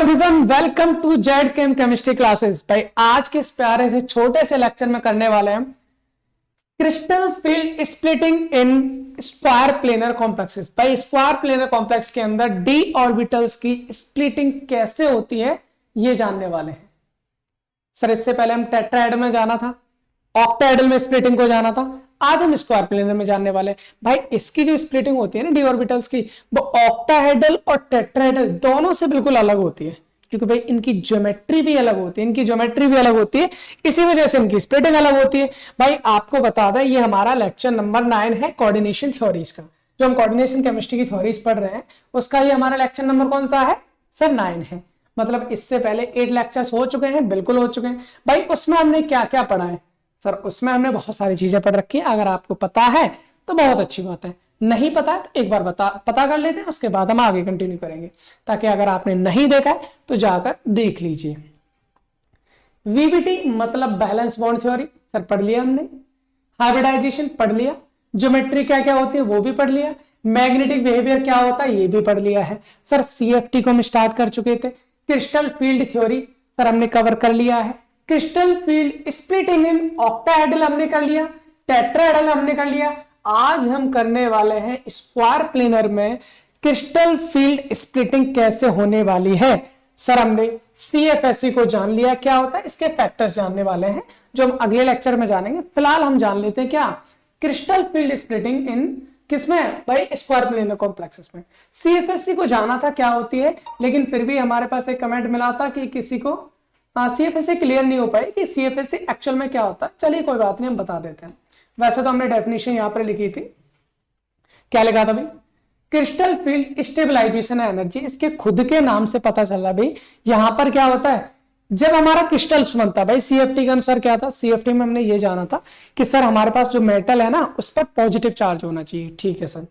Everyone, welcome to Z chem chemistry classes. भाई आज के इस प्यारे से छोटे से लेक्चर में करने वाले हैं crystal field splitting in square planar complexes. भाई स्क्वायर प्लेनर कॉम्प्लेक्स के अंदर डी ऑर्बिटल्स की स्प्लिटिंग कैसे होती है ये जानने वाले हैं। सर इससे पहले हम टेट्राहेड्रल में जाना था, ऑक्टाहेड्रल में स्प्लिटिंग को जाना था, आज हम स्क्वायर प्लेनर में जानने वाले हैं। भाई इसकी जो स्प्लिटिंग होती है ना डी ऑर्बिटल्स की, वो ऑक्टाहेड्रल और टेट्राहेड्रल दोनों से बिल्कुल अलग होती है, क्योंकि भाई इनकी ज्योमेट्री भी अलग होती है, इसी वजह से इनकी स्प्लिटिंग अलग होती है। भाई आपको बता दें ये हमारा लेक्चर नंबर 9 है कोऑर्डिनेशन थ्योरीज का। जो हम कोऑर्डिनेशन केमिस्ट्री की थ्योरीज पढ़ रहे हैं उसका ये हमारा लेक्चर नंबर कौन सा है सर? 9 है। मतलब इससे पहले 8 लेक्चर्स हो चुके हैं, बिल्कुल हो चुके हैं। भाई उसमें हमने क्या क्या पढ़ा है सर? उसमें हमने बहुत सारी चीजें पढ़ रखी है। अगर आपको पता है तो बहुत अच्छी बात है, नहीं पता है तो एक बार पता कर लेते हैं, उसके बाद हम आगे कंटिन्यू करेंगे, ताकि अगर आपने नहीं देखा है तो जाकर देख लीजिए। वीबीटी मतलब बैलेंस बॉन्ड थ्योरी सर पढ़ लिया हमने, हाइब्रिडाइजेशन पढ़ लिया, ज्योमेट्री क्या क्या होती है वो भी पढ़ लिया, मैग्नेटिक बिहेवियर क्या होता है ये भी पढ़ लिया है सर। सीएफटी को हम स्टार्ट कर चुके थे। क्रिस्टल फील्ड थ्योरी सर हमने कवर कर लिया है। Crystal field splitting in octahedral हमने कर लिया, टेट्राहेड्रल हमने कर लिया। आज हम करने वाले हैं स्क्वायर प्लेनर में क्रिस्टल फील्ड स्प्लिटिंग कैसे होने वाली है। सर हमने सीएफएससी को जान लिया क्या होता है, इसके फैक्टर्स जानने वाले हैं जो हम अगले लेक्चर में जानेंगे। फिलहाल हम जान लेते हैं क्या क्रिस्टल फील्ड स्प्लिटिंग इन किसमें भाई स्क्वायर प्लेनर कॉम्प्लेक्सेस में। सीएफएससी को जाना था क्या होती है, लेकिन फिर भी हमारे पास एक कमेंट मिला था कि किसी को सीएफएससी क्लियर नहीं हो पाई कि सीएफएससी एक्चुअल में क्या होता है। चलिए कोई बात नहीं, हम बता देते हैं। वैसे तो हमने डेफिनेशन यहां पर लिखी थी, क्या लिखा था भाई? Crystal field stabilisation energy. इसके खुद के नाम से पता चल रहा भाई यहां पर क्या होता है जब हमारा क्रिस्टल्स बनता है। भाई सीएफटी के अनुसार क्या था, सीएफटी में हमने ये जाना था कि सर हमारे पास जो मेटल है ना उस पर पॉजिटिव चार्ज होना चाहिए, ठीक है सर।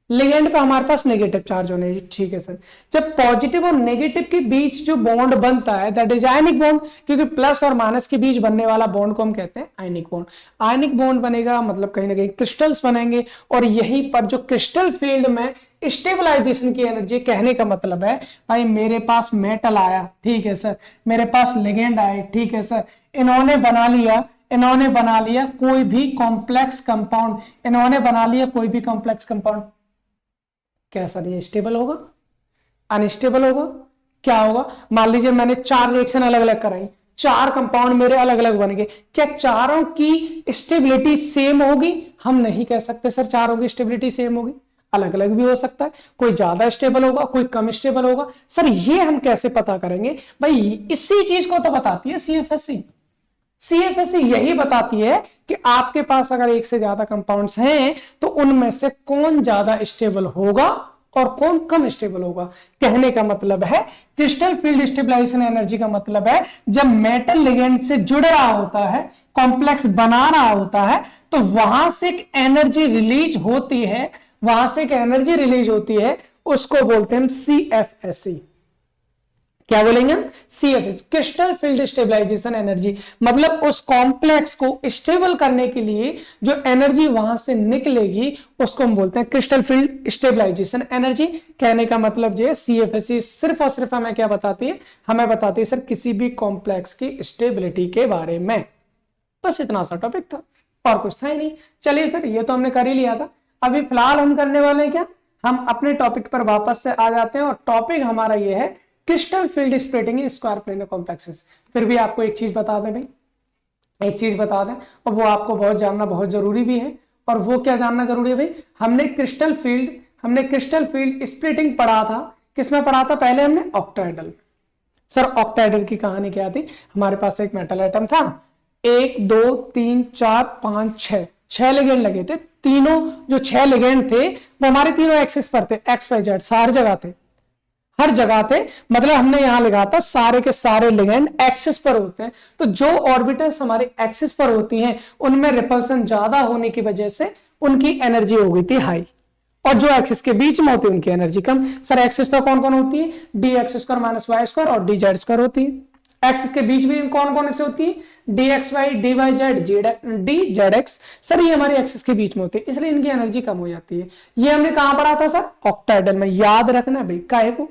लिगेंड पे हमारे पास नेगेटिव चार्ज होने चाहिए, ठीक है सर। जब पॉजिटिव और नेगेटिव के बीच जो बॉन्ड बनता है दैट इज आयनिक बॉन्ड, क्योंकि प्लस और माइनस के बीच बनने वाला बॉन्ड को हम कहते हैं आयनिक बॉन्ड। आयनिक बॉन्ड बनेगा मतलब कहीं ना कहीं क्रिस्टल्स बनेंगे, और यहीं पर जो क्रिस्टल फील्ड में स्टेबलाइजेशन की एनर्जी, कहने का मतलब है भाई मेरे पास मेटल आया, ठीक है सर, मेरे पास लिगेंड आए, ठीक है सर, इन्होंने बना लिया कोई भी कॉम्प्लेक्स कंपाउंड, क्या सर ये स्टेबल होगा, अनस्टेबल होगा, क्या होगा? मान लीजिए मैंने 4 रिएक्शन अलग अलग कराई, 4 कंपाउंड मेरे अलग अलग बन गए, क्या चारों की स्टेबिलिटी सेम होगी? हम नहीं कह सकते सर चारों की स्टेबिलिटी सेम होगी, अलग अलग भी हो सकता है, कोई ज्यादा स्टेबल होगा, कोई कम स्टेबल होगा। सर ये हम कैसे पता करेंगे भाई? इसी चीज को तो बताती है सीएफएससी। सीएफएससी यही बताती है कि आपके पास अगर एक से ज्यादा कंपाउंड्स हैं तो उनमें से कौन ज्यादा स्टेबल होगा और कौन कम स्टेबल होगा। कहने का मतलब है क्रिस्टल फील्ड स्टेबलाइजेशन एनर्जी का मतलब है जब मेटल लिगेंड से जुड़ रहा होता है, कॉम्प्लेक्स बना रहा होता है, तो वहां से एक एनर्जी रिलीज होती है, उसको बोलते हैं सीएफएससी। क्या बोलेंगे हम? CFS, crystal field stabilisation energy. मतलब उस कॉम्प्लेक्स को स्टेबल करने के लिए जो एनर्जी वहां से निकलेगी उसको हम बोलते हैं क्रिस्टल फील्ड स्टेबलाइजेशन एनर्जी। कहने का मतलब ये सीएफएससी सिर्फ और सिर्फ हमें क्या बताती है? हमें बताती है सर किसी भी कॉम्प्लेक्स की स्टेबिलिटी के बारे में। बस इतना सा टॉपिक था और कुछ था ही नहीं। चलिए फिर ये तो हमने कर ही लिया था। अभी फिलहाल हम करने वाले हैं क्या, हम अपने टॉपिक पर वापस से आ जाते हैं, और टॉपिक हमारा ये है crystal field splitting in square planar complexes. फिर भी आपको एक चीज बता दें भाई, एक चीज बता दें, और वो आपको बहुत जानना बहुत जरूरी भी है। और वो क्या जानना जरूरी है भाई? हमने क्रिस्टल फील्ड स्प्लिटिंग पढ़ा था, किसमें पढ़ा था? पहले हमने ऑक्टाहेड्रल। सर ऑक्टाहेड्रल की कहानी क्या थी? हमारे पास एक मेटल एटम था, 1 2 3 4 5 6 लिगेंड लगे थे। तीनों जो 6 लिगेंड थे वो हमारे तीनों एक्सिस पर थे, एक्स वाई जेड हर जगह थे। मतलब हमने यहां लिखा था सारे के सारे लिगेंड एक्सिस पर होते हैं। तो जो ऑर्बिटल्स हमारे एक्सिस पर होती हैं उनमें रिपल्सन ज्यादा होने की वजह से उनकी एनर्जी हो गई थी हाई, और जो एक्सिस के बीच में होती है उनकी एनर्जी कम। सर एक्सिस पर कौन कौन होती है? D X square minus Y square और डी जेड स्क्वायर होती है। एक्सिस के बीच में कौन कौन से होती है? D X Y, D Y Z, D Z X. Sir ये हमारी एक्सिस के बीच में होती है, इसलिए इनकी एनर्जी कम हो जाती है। ये हमने कहां पढ़ा था सर? ऑक्टाहेड्रल में। याद रखना भाई, काहे को?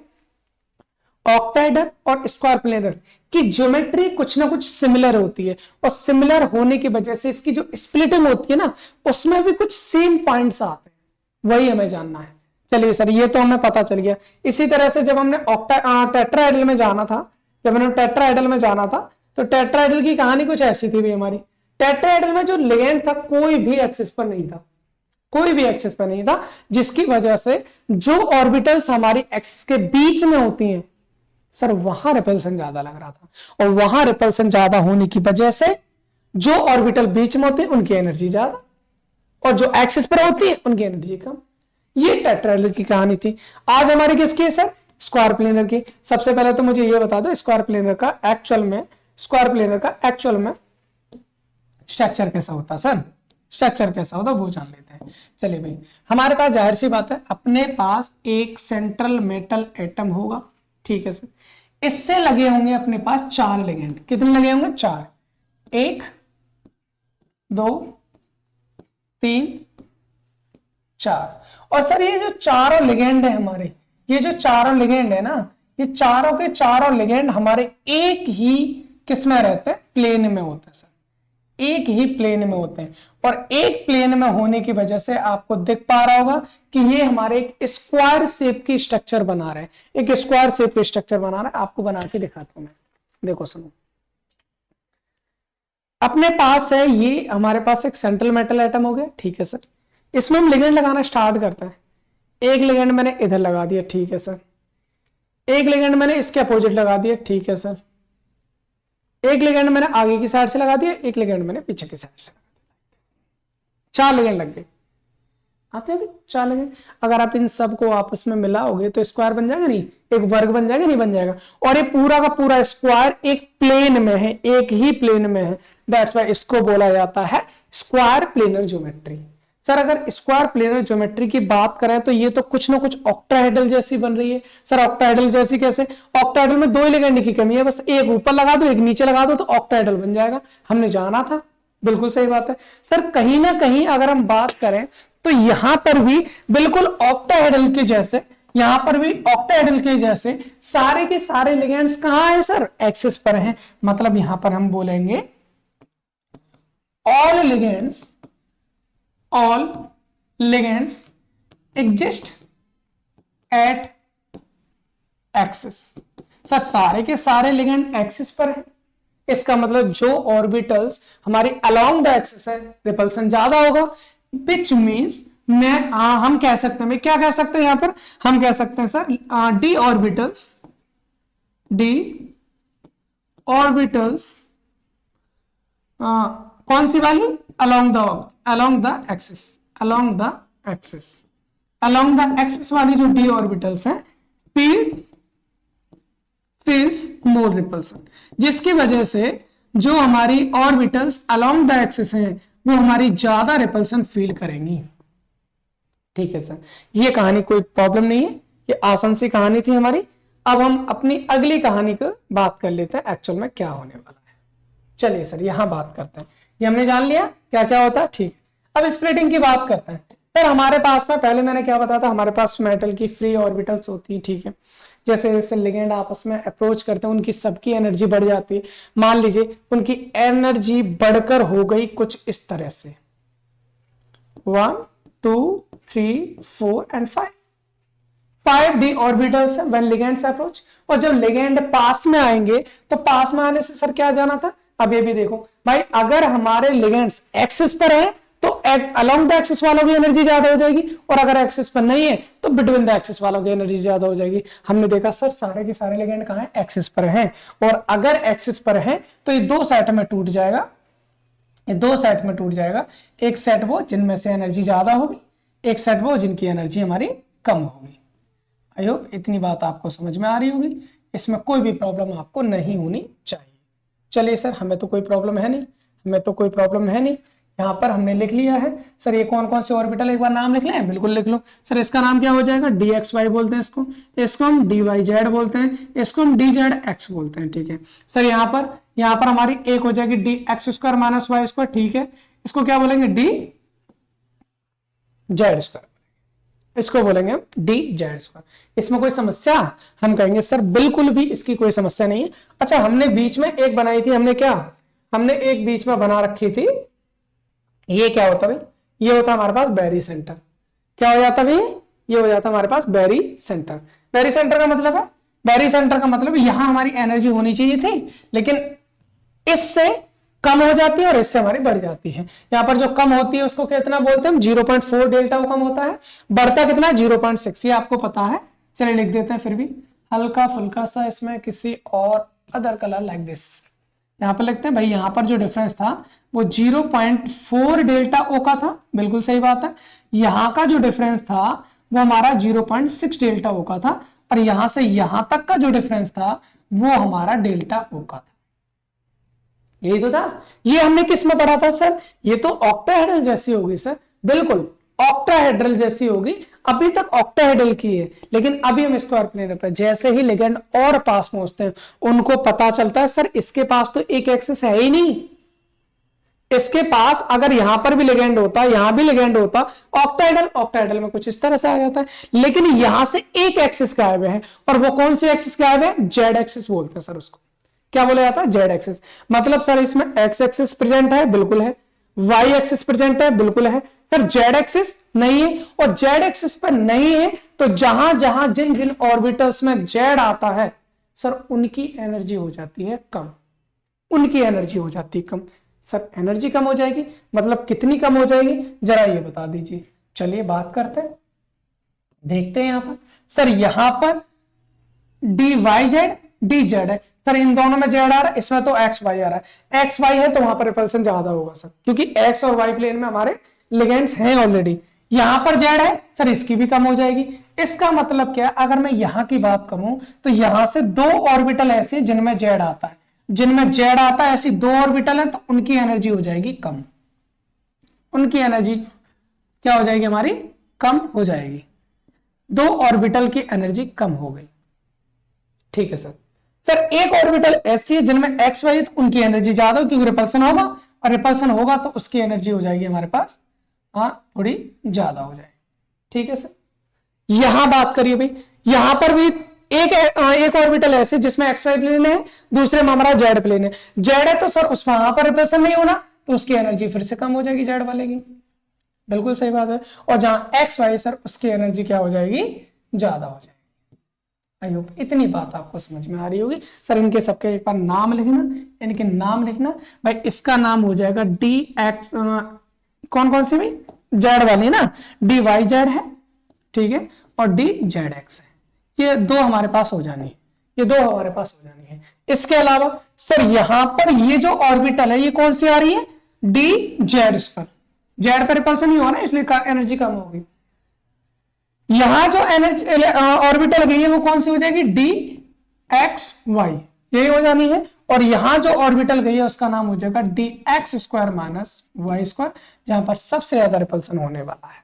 ऑक्टाहेड्रल और स्क्वायर प्लेनर की ज्योमेट्री कुछ ना कुछ सिमिलर होती है, और सिमिलर होने की वजह से इसकी जो स्प्लिटिंग होती है ना, उसमें भी कुछ सेम पॉइंट्स आते हैं, वही हमें जानना है। चलिए सर, ये तो हमें पता चल गया। इसी तरह से जब हमने टेट्राहेड्रल में जाना था, जब हमने टेट्राहेड्रल में जाना था, तो टेट्राहेड्रल की कहानी कुछ ऐसी थी भी हमारी। टेट्राहेड्रल में जो लिगेंड था कोई भी एक्सिस पर नहीं था, कोई भी एक्सिस पर नहीं था, जिसकी वजह से जो ऑर्बिटल्स हमारी एक्सिस के बीच में होती हैं सर, वहां रिपल्सन ज्यादा लग रहा था, और वहां रिपल्सन ज्यादा होने की वजह से जो ऑर्बिटल बीच में होते हैं उनकी एनर्जी ज्यादा, और जो एक्सिस पर होती है उनकी एनर्जी कम। ये टेट्राहेड्रल की कहानी थी। आज हमारी किसकी है सर? स्क्वायर प्लेनर की। सबसे पहले तो मुझे ये बता दो स्क्वायर प्लेनर का एक्चुअल में स्ट्रक्चर कैसा होता है सर? स्ट्रक्चर कैसा होता है वो जान लेते हैं। चलिए भाई, हमारे पास जाहिर सी बात है, अपने पास एक सेंट्रल मेटल एटम होगा, ठीक है सर। इससे लगे होंगे अपने पास 4 लिगेंड। कितने लगे होंगे? 4। 1 2 3 4। और सर ये जो चारों लिगेंड है हमारे, ये जो चारों लिगेंड है ना, ये चारों के चारों लिगेंड हमारे एक ही किसमें रहते हैं? प्लेन में होते हैं सर, एक ही प्लेन में होते हैं। और एक प्लेन में होने की वजह से आपको दिख पा रहा होगा कि ये हमारे एक स्क्वायर शेप की स्ट्रक्चर बना रहे हैं, एक स्क्वायर शेप की स्ट्रक्चर बना रहा है। आपको बना के दिखाता हूं मैं, देखो सुनो। अपने पास है ये, हमारे पास एक सेंट्रल मेटल एटम हो गया, ठीक है सर। इसमें हम लिगेंड लगाना स्टार्ट करते हैं। एक लिगेंड मैंने इधर लगा दिया, ठीक है सर। एक लिगेंड मैंने इसके अपोजिट लगा दिया, ठीक है सर। एक लिगेंड मैंने आगे की साइड से लगा दिया, एक लिगेंड मैंने पीछे की साइड से लगा दिया। 4 लिगेंड लग गए। आप 4 लिगेंड, अगर आप इन सबको आपस में मिलाओगे तो स्क्वायर बन जाएगा नहीं? एक वर्ग बन जाएगा नहीं? बन जाएगा। और ये पूरा का पूरा स्क्वायर एक प्लेन में है, एक ही प्लेन में है। दैट्स व्हाई इसको बोला जाता है स्क्वायर प्लेनर ज्योमेट्री। सर अगर स्क्वायर प्लेनर ज्योमेट्री की बात करें तो ये तो कुछ ना कुछ ऑक्टाहेड्रल जैसी बन रही है। सर ऑक्टाहेड्रल जैसी कैसे? ऑक्टाहेड्रल में 2 लिगेंड की कमी है, बस एक ऊपर लगा दो एक नीचे लगा दो तो ऑक्टाहेड्रल बन जाएगा। हमने जाना था, बिल्कुल सही बात है सर। कहीं ना कहीं अगर हम बात करें तो यहां पर भी बिल्कुल ऑक्टाहेड्रल के जैसे, यहां पर भी ऑक्टाहेड्रल के जैसे सारे के सारे लिगेंड्स कहां है सर? एक्सिस पर हैं। मतलब यहां पर हम बोलेंगे all ligands exist at axis। Sir सारे के सारे लिगेंड एक्सिस पर है, इसका मतलब जो ऑर्बिटल्स हमारे अलोंग द एक्सिस है रिपल्सन ज्यादा होगा, विच मीन्स हम कह सकते हैं, क्या कह सकते हैं यहां पर? हम कह सकते हैं सर डी ऑर्बिटल्स कौन सी वाली? along the axis वाली जो d ऑर्बिटल्स हैं feels more repulsion, जिसकी वजह से जो हमारी ऑर्बिटल्स along the axis हैं वो हमारी ज्यादा रिपल्सन फील करेंगी। ठीक है सर, ये कहानी कोई प्रॉब्लम नहीं है, ये आसान सी कहानी थी हमारी। अब हम अपनी अगली कहानी को बात कर लेते हैं एक्चुअल में क्या होने वाला है। चलिए सर यहां बात करते हैं, ये हमने जान लिया क्या क्या होता है, ठीक। अब स्प्लिटिंग की बात करते हैं। सर हमारे पास में पहले मैंने क्या बताया था, हमारे पास मेटल की फ्री ऑर्बिटल्स होती है, ठीक है। जैसे जैसे लिगेंड आपस में अप्रोच करते हैं उनकी सबकी एनर्जी बढ़ जाती है। मान लीजिए उनकी एनर्जी बढ़कर हो गई कुछ इस तरह से 1 2 3 4 एंड 5 डी ऑर्बिटल्स है व्हेन लिगेंड्स अप्रोच। और जब लिगेंड पास में आएंगे तो पास में आने से सर क्या जाना था, अब ये भी देखो भाई, अगर हमारे लिगेंड्स एक्सिस पर है तो अलोंग द एक्सिस वालों की एनर्जी ज्यादा हो जाएगी, और अगर एक्सिस पर नहीं है तो बिटवीन द एक्सिस वालों की एनर्जी ज्यादा हो जाएगी। हमने देखा सर सारे के सारे लिगेंड कहां है, एक्सिस पर हैं, और अगर एक्सिस पर है तो ये 2 सेट में टूट जाएगा, ये 2 सेट में टूट जाएगा। एक सेट वो जिनमें से एनर्जी ज्यादा होगी, एक सेट वो जिनकी एनर्जी हमारी कम होगी। आई होप इतनी बात आपको समझ में आ रही होगी, इसमें कोई भी प्रॉब्लम आपको नहीं होनी चाहिए। चलिए सर हमें तो कोई प्रॉब्लम है नहीं, यहाँ पर हमने लिख लिया है। सर ये कौन कौन से ऑर्बिटल एक बार नाम लिख लें, बिल्कुल लिख लो। सर इसका नाम क्या हो जाएगा, dxy बोलते हैं इसको हम dyz बोलते हैं, इसको हम dzx बोलते हैं, ठीक है। सर यहाँ पर हमारी एक हो जाएगी dx square minus Y square, ठीक है। इसको क्या बोलेंगे, dz स्क्वायर, इसको बोलेंगे हम डी जेड स्क्वायर। इसमें कोई समस्या? हम कहेंगे सर बिल्कुल भी इसकी कोई समस्या नहीं है। अच्छा, हमने बीच में एक बनाई थी, हमने एक बीच में बना रखी थी, ये क्या होता भाई? ये होता हमारे पास बैरी सेंटर। क्या हो जाता भाई? ये हो जाता हमारे पास बैरी सेंटर। बैरी सेंटर का मतलब है, बैरी सेंटर का मतलब यहां हमारी एनर्जी होनी चाहिए थी, लेकिन इससे कम हो जाती है और इससे हमारी बढ़ जाती है। यहां पर जो कम होती है उसको कितना बोलते हैं हम? 0.4 डेल्टा वो कम होता है। बढ़ता कितना? 0.6। ये आपको पता है, चलिए लिख देते हैं फिर भी हल्का फुल्का सा इसमें किसी और अदर कलर लाइक दिस। यहां पर लिखते हैं भाई, यहां पर जो डिफरेंस था वो 0.4 डेल्टा ओ का था, बिल्कुल सही बात है। यहां का जो डिफरेंस था वो हमारा 0.6 डेल्टा ओ का था, और यहां से यहां तक का जो डिफरेंस था वो हमारा डेल्टा ओ का था। यही तो था। ये हमने किस में पढ़ा था सर? ये तो ऑक्टाहेड्रल जैसी होगी सर, बिल्कुल ऑक्टाहेड्रल जैसी होगी। अभी तक ऑक्टाहेड्रल की है, लेकिन अभी हम स्क्वायर प्लेन पर जैसे ही लिगेंड और पास पहुंचते हैं उनको पता चलता है सर इसके पास तो एक एक्सिस है ही नहीं। इसके पास अगर यहां पर भी लिगेंड होता, यहां भी लिगेंड होता, ऑक्टाहेड्रल में कुछ इस तरह से आ जाता है, लेकिन यहां से एक एक्सिस गायब है। और वो कौन सी एक्सिस गायब है? जेड एक्सिस बोलते हैं सर उसको। क्या बोला जाता है? Z axis. मतलब सर इसमें एक्स एक्सिस प्रेजेंट है, बिल्कुल है। वाई एक्सिस प्रेजेंट है, बिल्कुल है। सर जेड एक्सिस नहीं है, और जेड एक्सिस पर नहीं है तो जहां जहां जिन जिन ऑर्बिटल्स में जेड आता है सर उनकी एनर्जी हो जाती है कम, उनकी एनर्जी हो जाती है कम। सर एनर्जी कम हो जाएगी मतलब कितनी कम हो जाएगी, जरा ये बता दीजिए। चलिए बात करते हैं, देखते हैं यहां पर। सर यहां पर D Y Z, D Z X. Sir इन दोनों में जेड आ रहा है, इसमें तो एक्स वाई आ रहा है। एक्स वाई है तो वहां पर रिपल्सन ज्यादा होगा सर, क्योंकि एक्स और वाई प्लेन में हमारे लिगेंड्स हैं ऑलरेडी। यहां पर जेड है सर, इसकी भी कम हो जाएगी। इसका मतलब क्या है? अगर मैं यहां की बात करूं तो यहां से दो ऑर्बिटल ऐसे जिनमें जेड आता है, जिनमें जेड आता है ऐसी दो ऑर्बिटल है, तो उनकी एनर्जी हो जाएगी कम। उनकी एनर्जी क्या हो जाएगी? हमारी कम हो जाएगी। दो ऑर्बिटल की एनर्जी कम हो गई, ठीक है सर। सर एक ऑर्बिटल ऐसी है जिनमें एक्स वाई, तो उनकी एनर्जी ज्यादा हो क्योंकि रिपल्सन होगा, और रिपल्सन होगा तो उसकी एनर्जी हो जाएगी हमारे पास थोड़ी ज्यादा हो जाएगी, ठीक है सर। यहां बात करिए भाई, यहां पर भी एक ऑर्बिटल ऐसे जिसमें एक्स वाई प्लेन है, दूसरे में हमारा जेड प्लेन है। जेड है तो सर उस वहां पर रिपल्सन नहीं होना, तो उसकी एनर्जी फिर से कम हो जाएगी जेड वाले की, बिल्कुल सही बात है। और जहां एक्स वाई सर उसकी एनर्जी क्या हो जाएगी? ज्यादा हो जाएगी। आई होप इतनी बात आपको समझ में आ रही होगी। सर इनके सबके एक बार नाम लिखना, इनके नाम लिखना भाई। इसका नाम हो जाएगा डी एक्स, कौन कौन सी भाई? जेड वाली ना, डी वाई जेड है, ठीक है, और डी जेड एक्स है। ये दो हमारे पास हो जानी है, ये दो हमारे पास हो जानी है। इसके अलावा सर यहां पर ये जो ऑर्बिटल है ये कौन सी आ रही है? D Z square. जेड पर रिपल्सन नहीं हुआ ना, इसलिए एनर्जी कम होगी। यहां जो एनर्जी ऑर्बिटल गई है वो कौन सी हो जाएगी? डी एक्स वाई, यही हो जानी है। और यहां जो ऑर्बिटल गई है उसका नाम हो जाएगा D X square minus Y square, जहां पर सबसे ज्यादा रिपल्सन होने वाला है।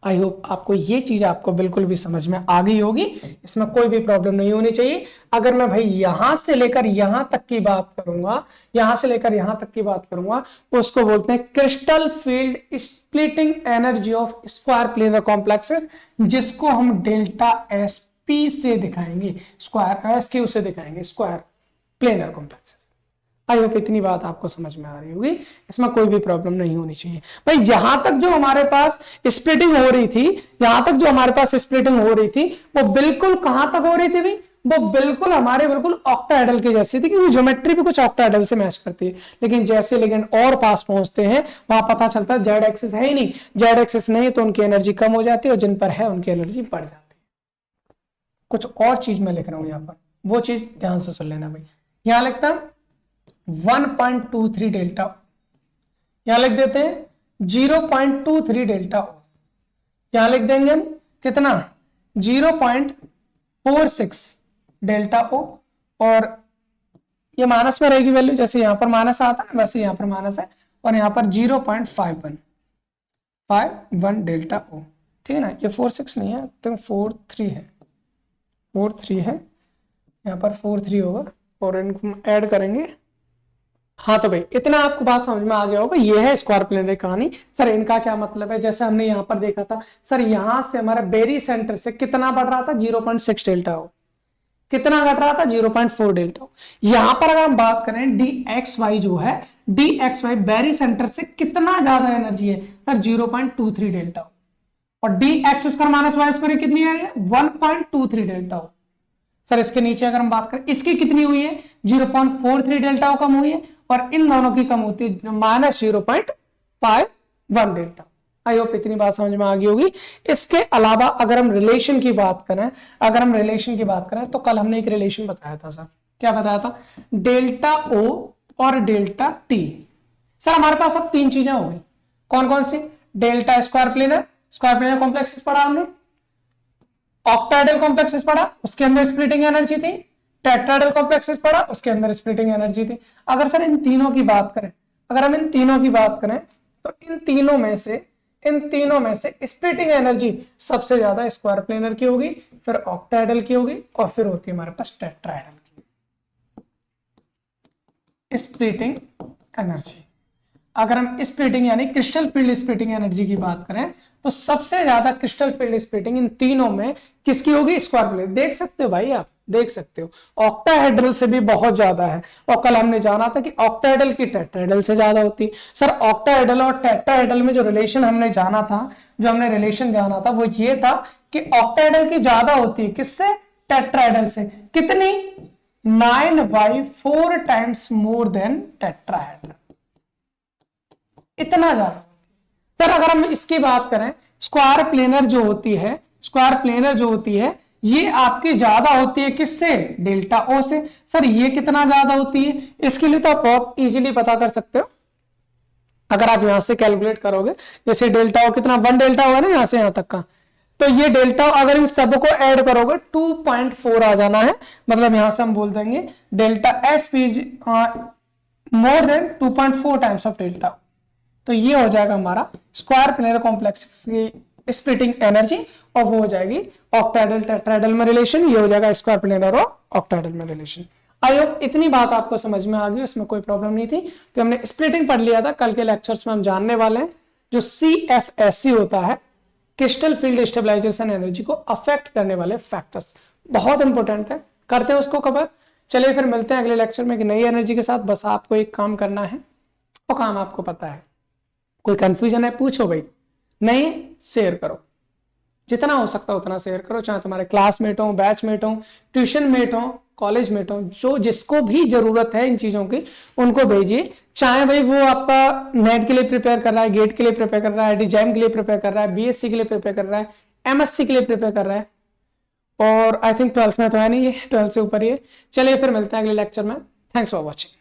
आई होप आपको ये चीज आपको बिल्कुल भी समझ में आ गई होगी, इसमें कोई भी प्रॉब्लम नहीं होनी चाहिए। अगर मैं भाई यहां से लेकर यहां तक की बात करूंगा, यहां से लेकर यहां तक की बात करूंगा, तो उसको बोलते हैं crystal field splitting energy of square planar complexes, जिसको हम डेल्टा एस पी से दिखाएंगे, स्क्वायर एस क्यू से दिखाएंगे square planar complexes. I hope इतनी बात आपको समझ में आ रही होगी, इसमें कोई भी प्रॉब्लम नहीं होनी चाहिए भाई। जहां तक जो हमारे पास स्प्लिटिंग हो रही थी, यहां तक जो हमारे पास स्प्लिटिंग हो रही थी वो बिल्कुल कहां तक हो रही थी भाई? वो बिल्कुल हमारे बिल्कुल ऑक्टाहेड्रल की जैसी थी, क्योंकि ज्योमेट्री भी कुछ ऑक्टाहेड्रल से मैच करती है। लेकिन जैसे लिगेंड और पास पहुंचते हैं वहां पता चलता है जेड एक्सिस है ही नहीं, जेड एक्सिस नहीं तो उनकी एनर्जी कम हो जाती है, और जिन पर है उनकी एनर्जी बढ़ जाती है। कुछ और चीज मैं लिख रहा हूं यहाँ पर, वो चीज ध्यान से सुन लेना भाई। यहां लिखता 1.23 डेल्टा, यहां लिख देते हैं 0.23 डेल्टा, यहां लिख देंगे हम कितना? 0.46 डेल्टा ओ, और ये माइनस में रहेगी वैल्यू, जैसे यहां पर माइनस आता है वैसे यहां पर माइनस है, और यहां पर 0.51 डेल्टा ओ, ठीक है ना। ये 46 नहीं है तो 43 है, 43 है, यहां पर 43 होगा, और इनको ऐड करेंगे हाँ तो भाई इतना आपको बात समझ में आ गया होगा, ये है स्क्वायर प्लेनर की कहानी। सर इनका क्या मतलब है, जैसे हमने यहाँ पर देखा था सर, यहां से हमारा बेरी सेंटर से कितना बढ़ रहा था 0.6 डेल्टा हो, कितना घट रहा था 0.4 डेल्टा हो। यहां पर अगर हम बात करें dxy जो है, dxy बेरी सेंटर से कितना ज्यादा एनर्जी है सर 0.23 डेल्टा हो, और dx square minus Y square कितनी है 1.23 डेल्टा हो। सर इसके नीचे अगर हम बात करें इसकी कितनी हुई है 0.43 डेल्टा कम हुई है, और इन दोनों की कम होती है -0.51 डेल्टा। आई होप इतनी बात समझ में आ गई होगी। इसके अलावा अगर हम रिलेशन की बात करें, तो कल हमने एक रिलेशन बताया था सर, क्या बताया था, डेल्टा ओ और डेल्टा टी। सर हमारे पास अब तीन चीजें हो गई, कौन कौन सी, डेल्टा स्क्वायर प्लेनर कॉम्प्लेक्सेस पढ़ा हमने, ऑक्टाहेड्रल कॉम्प्लेक्सेस पढ़ा उसके अंदर स्प्लिटिंग एनर्जी थी, टेट्राहेड्रल कॉम्प्लेक्सेस पढ़ा उसके अंदर स्प्लिटिंग एनर्जी थी। अगर सर इन तीनों की बात करें, तो इन तीनों में से स्प्लिटिंग एनर्जी सबसे ज्यादा स्क्वायर प्लेनर की होगी, फिर ऑक्टाहेड्रल की होगी, और फिर होती है हमारे पास टेट्राहेड्रल की स्प्लिटिंग एनर्जी। अगर हम स्प्लिटिंग यानी क्रिस्टल फील्ड स्प्लिटिंग एनर्जी की बात करें, तो सबसे ज्यादा क्रिस्टल फील्ड स्प्लिटिंग इन तीनों में किसकी होगी, स्क्वायर प्लेनर। देख सकते हो भाई, आप देख सकते हो ऑक्टाहेड्रल से भी बहुत ज्यादा है, और कल हमने जाना था कि ऑक्टाहेड्रल की टेट्राहेड्रल से ज्यादा होती है। सर ऑक्टाहेड्रल और टेट्राहेड्रल में जो रिलेशन हमने जाना था, वो ये था कि ऑक्टाहेड्रल की ज्यादा होती है किससे, टेट्राहेड्रल से, कितनी 9/4 टाइम्स मोर देन टेट्राहेड्रल, इतना ज्यादा। सर अगर हम इसकी बात करें, स्क्वायर प्लेनर जो होती है ये आपकी ज्यादा होती है किससे, डेल्टा ओ से। सर ये कितना ज्यादा होती है, इसके लिए तो आप बहुत इजीली पता कर सकते हो, अगर आप यहां से कैलकुलेट करोगे, जैसे डेल्टा ओ कितना 1 डेल्टा होगा ना यहां से यहां तक का, तो ये डेल्टा अगर इन सबको ऐड करोगे 2.4 आ जाना है, मतलब यहां से हम बोल देंगे delta S P more than 2.4 times of delta. तो ये हो जाएगा हमारा स्क्वायर प्लेनर कॉम्प्लेक्स की स्प्लिटिंग एनर्जी, और वो हो जाएगी ऑक्टाहेड्रल टेट्राहेड्रल में रिलेशन, ये हो जाएगा स्क्वायर प्लेनर और ऑक्टाहेड्रल में रिलेशन। आई होप इतनी बात आपको समझ में आ गई, इसमें कोई प्रॉब्लम नहीं थी। तो हमने स्प्लिटिंग पढ़ लिया था, कल के लेक्चर्स में हम जानने वाले हैं जो CFSE होता है, क्रिस्टल फील्ड स्टेबलाइजेशन एनर्जी को अफेक्ट करने वाले फैक्टर्स, बहुत इंपॉर्टेंट है, करते हैं उसको कवर। चलिए फिर मिलते हैं अगले लेक्चर में एक नई एनर्जी के साथ। बस आपको एक काम करना है, वो काम आपको पता है, कोई कंफ्यूजन है पूछो भाई, नहीं शेयर करो, जितना हो सकता है उतना शेयर करो, चाहे तुम्हारे क्लासमेट हो, बैचमेट हो, ट्यूशन मेट हो, कॉलेज मेट हो, जो जिसको भी जरूरत है इन चीजों की उनको भेजिए। चाहे भाई वो आपका नेट के लिए प्रिपेयर कर रहा है, गेट के लिए प्रिपेयर कर रहा है, डिजाइन के लिए प्रिपेयर कर रहा है, BSc के लिए प्रिपेयर कर रहा है, MSc के लिए प्रिपेयर कर रहा है, और आई थिंक 12th में तो है नहीं, ये 12th से ऊपर ही है। चलिए फिर मिलते हैं अगले लेक्चर में। Thanks for watching.